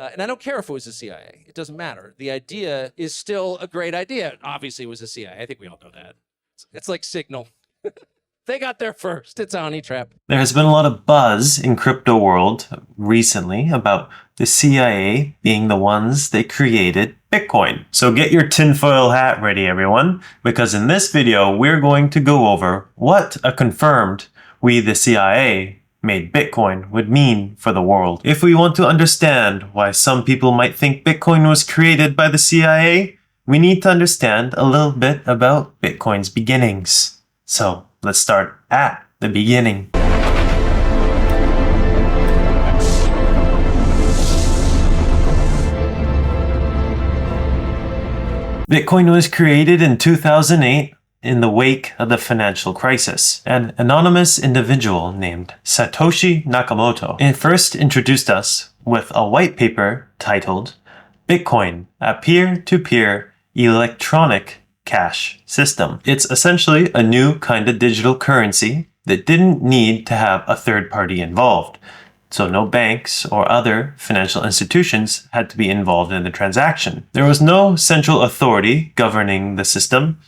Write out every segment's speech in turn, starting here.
And I don't care if it was the CIA. It doesn't matter. The idea is still a great idea. Obviously, it was the CIA. I think we all know that. It's like Signal. They got there first. It's a honey trap. There has been a lot of buzz in crypto world recently about the CIA being the ones that created Bitcoin. So get your tinfoil hat ready, everyone, because in this video, we're going to go over what a confirmed we the CIA made Bitcoin would mean for the world. If we want to understand why some people might think Bitcoin was created by the CIA, we need to understand a little bit about Bitcoin's beginnings. So let's start at the beginning. Bitcoin was created in 2008 in the wake of the financial crisis. An anonymous individual named Satoshi Nakamoto first introduced us with a white paper titled Bitcoin, a peer-to-peer electronic cash system. It's essentially a new kind of digital currency that didn't need to have a third party involved. So no banks or other financial institutions had to be involved in the transaction. There was no central authority governing the system.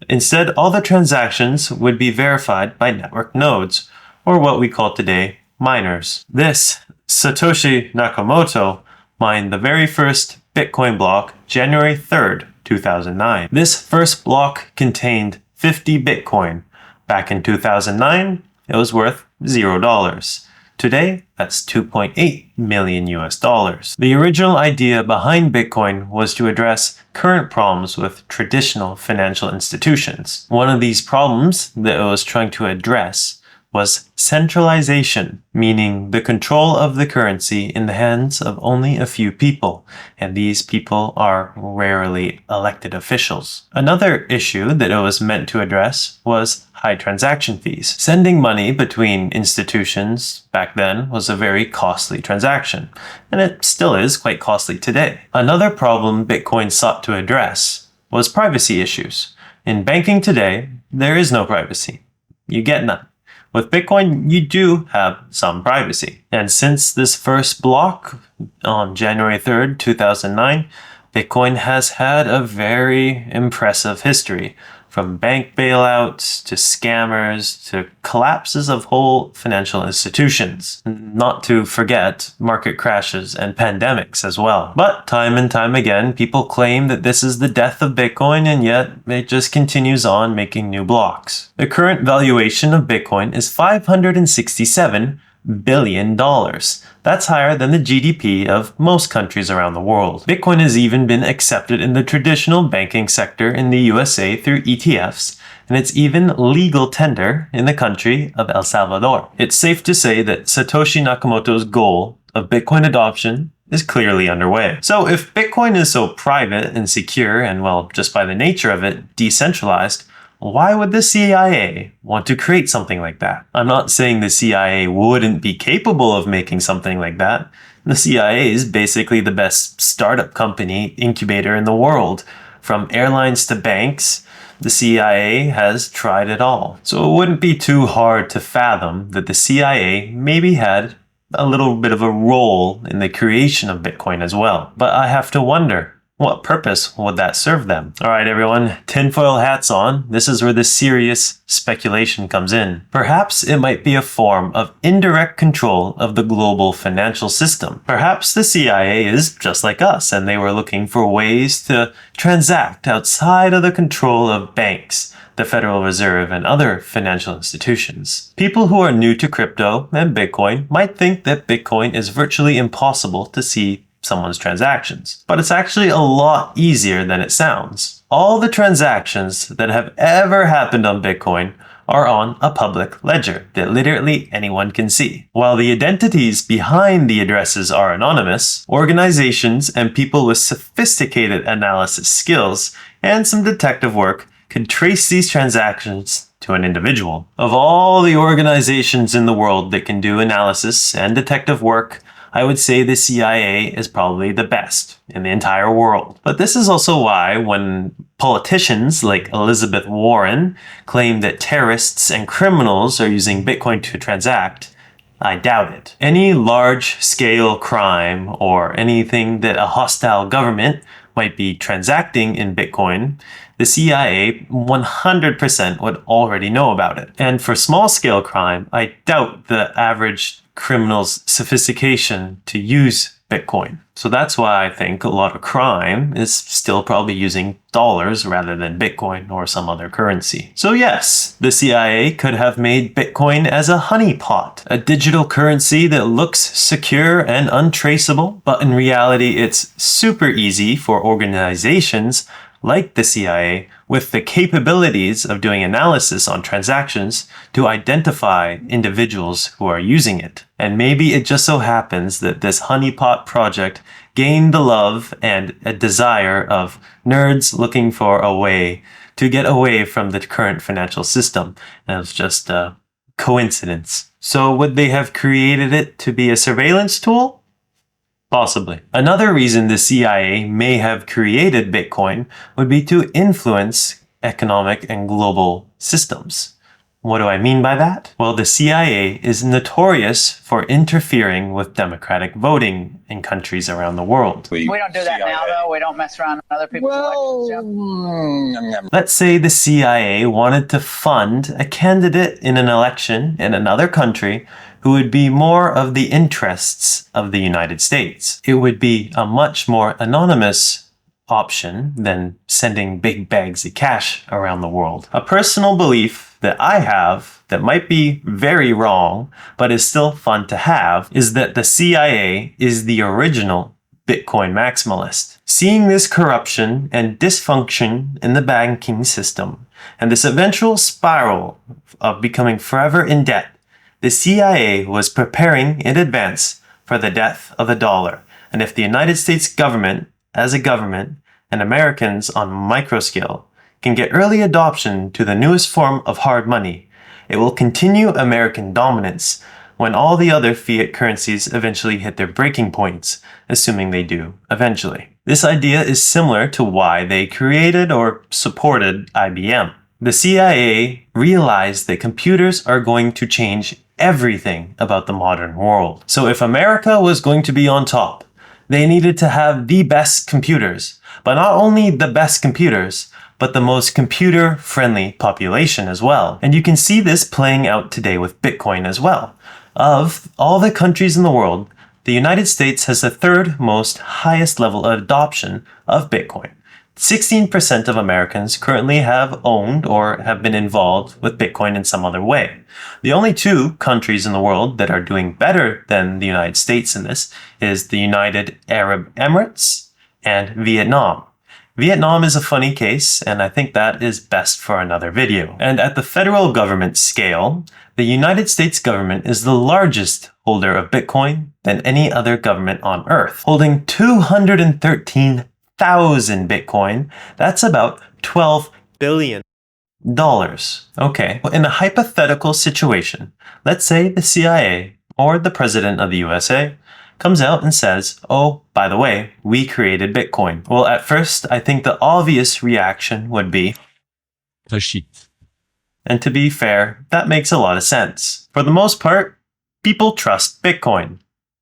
Instead, all the transactions would be verified by network nodes, or what we call today miners. This Satoshi Nakamoto mined the very first Bitcoin block January 3rd, 2009. This first block contained 50 Bitcoin. Back in 2009, it was worth $0. Today, that's 2.8 million US dollars. The original idea behind Bitcoin was to address current problems with traditional financial institutions. One of these problems that it was trying to address was centralization, meaning the control of the currency in the hands of only a few people, and these people are rarely elected officials. Another issue that it was meant to address was high transaction fees. Sending money between institutions back then was a very costly transaction, and it still is quite costly today. Another problem Bitcoin sought to address was privacy issues. In banking today, there is no privacy. You get none. With Bitcoin, you do have some privacy. And since this first block on January 3rd, 2009, Bitcoin has had a very impressive history. From bank bailouts to scammers to collapses of whole financial institutions. Not to forget market crashes and pandemics as well. But time and time again, people claim that this is the death of Bitcoin, and yet it just continues on making new blocks. The current valuation of Bitcoin is $567 billion. That's higher than the GDP of most countries around the world. Bitcoin has even been accepted in the traditional banking sector in the USA through ETFs, and it's even legal tender in the country of El Salvador. It's safe to say that Satoshi Nakamoto's goal of Bitcoin adoption is clearly underway. So if Bitcoin is so private and secure and, well, just by the nature of it, decentralized, why would the CIA want to create something like that? I'm not saying the CIA wouldn't be capable of making something like that. The CIA is basically the best startup company incubator in the world. From airlines to banks, the CIA has tried it all. So it wouldn't be too hard to fathom that the CIA maybe had a little bit of a role in the creation of Bitcoin as well. But I have to wonder, what purpose would that serve them? All right, everyone, tinfoil hats on. This is where the serious speculation comes in. Perhaps it might be a form of indirect control of the global financial system. Perhaps the CIA is just like us, and they were looking for ways to transact outside of the control of banks, the Federal Reserve, and other financial institutions. People who are new to crypto and Bitcoin might think that Bitcoin is virtually impossible to see someone's transactions. But it's actually a lot easier than it sounds. All the transactions that have ever happened on Bitcoin are on a public ledger that literally anyone can see. While the identities behind the addresses are anonymous, organizations and people with sophisticated analysis skills and some detective work can trace these transactions to an individual. Of all the organizations in the world that can do analysis and detective work, I would say the CIA is probably the best in the entire world. But this is also why when politicians like Elizabeth Warren claim that terrorists and criminals are using Bitcoin to transact, I doubt it. Any large-scale crime or anything that a hostile government might be transacting in Bitcoin, the CIA 100% would already know about it. And for small-scale crime, I doubt the average criminal's sophistication to use Bitcoin. So that's why I think a lot of crime is still probably using dollars rather than Bitcoin or some other currency. So yes, the CIA could have made Bitcoin as a honeypot, a digital currency that looks secure and untraceable, but in reality it's super easy for organizations like the CIA, with the capabilities of doing analysis on transactions to identify individuals who are using it. And maybe it just so happens that this honeypot project gained the love and a desire of nerds looking for a way to get away from the current financial system. And it was just a coincidence. So would they have created it to be a surveillance tool? Possibly. Another reason the CIA may have created Bitcoin would be to influence economic and global systems. What do I mean by that? Well, the CIA is notorious for interfering with democratic voting in countries around the world. We don't do that now, though. We don't mess around with other people's elections. Let's say the CIA wanted to fund a candidate in an election in another country who would be more of the interests of the United States. It would be a much more anonymous option than sending big bags of cash around the world. A personal belief that I have that might be very wrong, but is still fun to have, is that the CIA is the original Bitcoin maximalist. Seeing this corruption and dysfunction in the banking system, and this eventual spiral of becoming forever in debt, the CIA was preparing in advance for the death of the dollar. And if the United States government, as a government, and Americans on micro scale can get early adoption to the newest form of hard money, it will continue American dominance when all the other fiat currencies eventually hit their breaking points, assuming they do eventually. This idea is similar to why they created or supported IBM. The CIA realized that computers are going to change everything about the modern world. So if America was going to be on top, they needed to have the best computers, but not only the best computers, but the most computer-friendly population as well. And you can see this playing out today with Bitcoin as well. Of all the countries in the world, the United States has the third most highest level of adoption of Bitcoin. 16% of Americans currently have owned or have been involved with Bitcoin in some other way. The only two countries in the world that are doing better than the United States in this is the United Arab Emirates and Vietnam. Vietnam is a funny case, and I think that is best for another video. And at the federal government scale, the United States government is the largest holder of Bitcoin than any other government on earth, holding 213,000 Bitcoin. That's about $12 billion. Okay, in a hypothetical situation, let's say the CIA or the president of the USA comes out and says, oh, by the way, we created Bitcoin. Well, at first, I think the obvious reaction would be, shit. And to be fair, that makes a lot of sense. For the most part, people trust Bitcoin.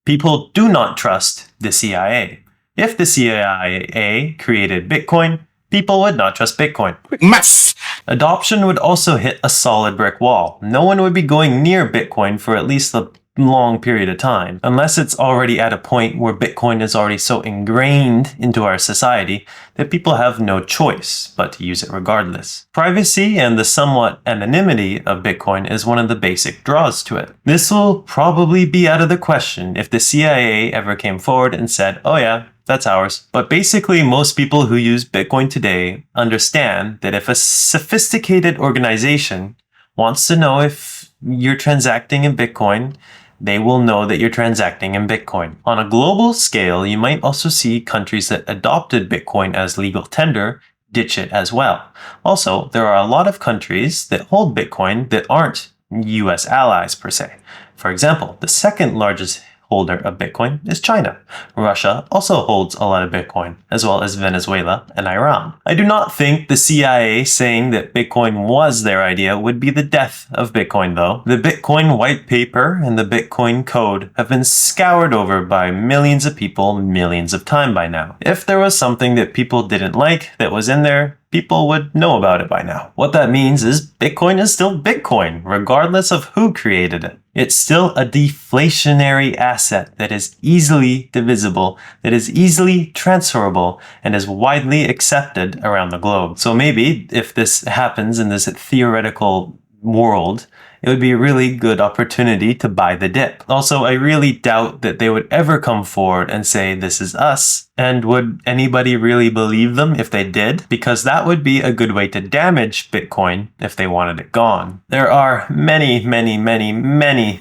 People do not trust the CIA. If the CIA created Bitcoin, people would not trust Bitcoin. Mess! Adoption would also hit a solid brick wall. No one would be going near Bitcoin for at least a long period of time, unless it's already at a point where Bitcoin is already so ingrained into our society that people have no choice but to use it regardless. Privacy and the somewhat anonymity of Bitcoin is one of the basic draws to it. This will probably be out of the question if the CIA ever came forward and said, oh yeah, that's ours. But basically, most people who use Bitcoin today understand that if a sophisticated organization wants to know if you're transacting in Bitcoin, they will know that you're transacting in Bitcoin. On a global scale, you might also see countries that adopted Bitcoin as legal tender ditch it as well. Also, there are a lot of countries that hold Bitcoin that aren't US allies per se. For example, the second largest holder of Bitcoin is China. Russia also holds a lot of Bitcoin, as well as Venezuela and Iran. I do not think the CIA saying that Bitcoin was their idea would be the death of Bitcoin, though. The Bitcoin white paper and the Bitcoin code have been scoured over by millions of people millions of times by now. If there was something that people didn't like that was in there, people would know about it by now. What that means is Bitcoin is still Bitcoin, regardless of who created it. It's still a deflationary asset that is easily divisible, that is easily transferable, and is widely accepted around the globe. So maybe if this happens in this theoretical world, it would be a really good opportunity to buy the dip. Also, I really doubt that they would ever come forward and say, this is us. And would anybody really believe them if they did? Because that would be a good way to damage Bitcoin if they wanted it gone. There are many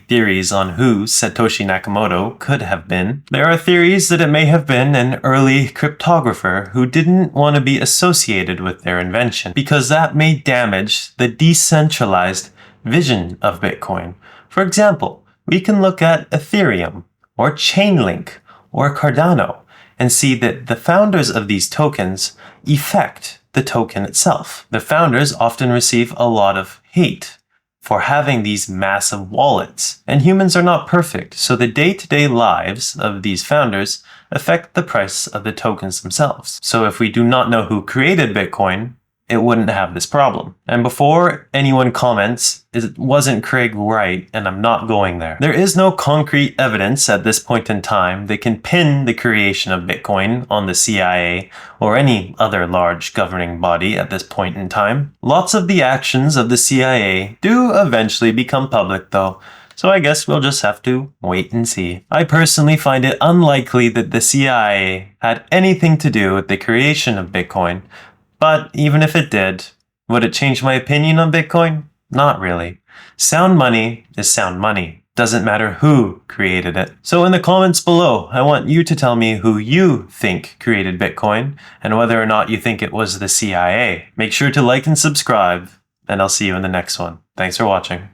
theories on who Satoshi Nakamoto could have been. There are theories that it may have been an early cryptographer who didn't want to be associated with their invention, because that may damage the decentralized vision of Bitcoin. For example, we can look at Ethereum or Chainlink or Cardano and see that the founders of these tokens effect the token itself. The founders often receive a lot of hate for having these massive wallets. And humans are not perfect, so the day-to-day lives of these founders affect the price of the tokens themselves. So if we do not know who created Bitcoin, it wouldn't have this problem. And before anyone comments, it wasn't Craig right, and I'm not going there. There is no concrete evidence at this point in time that can pin the creation of Bitcoin on the CIA or any other large governing body at this point in time. Lots of the actions of the CIA do eventually become public though, so I guess we'll just have to wait and see. I personally find it unlikely that the CIA had anything to do with the creation of Bitcoin. But even if it did, would it change my opinion on Bitcoin? Not really. Sound money is sound money. Doesn't matter who created it. So in the comments below, I want you to tell me who you think created Bitcoin and whether or not you think it was the CIA. Make sure to like and subscribe, and I'll see you in the next one. Thanks for watching.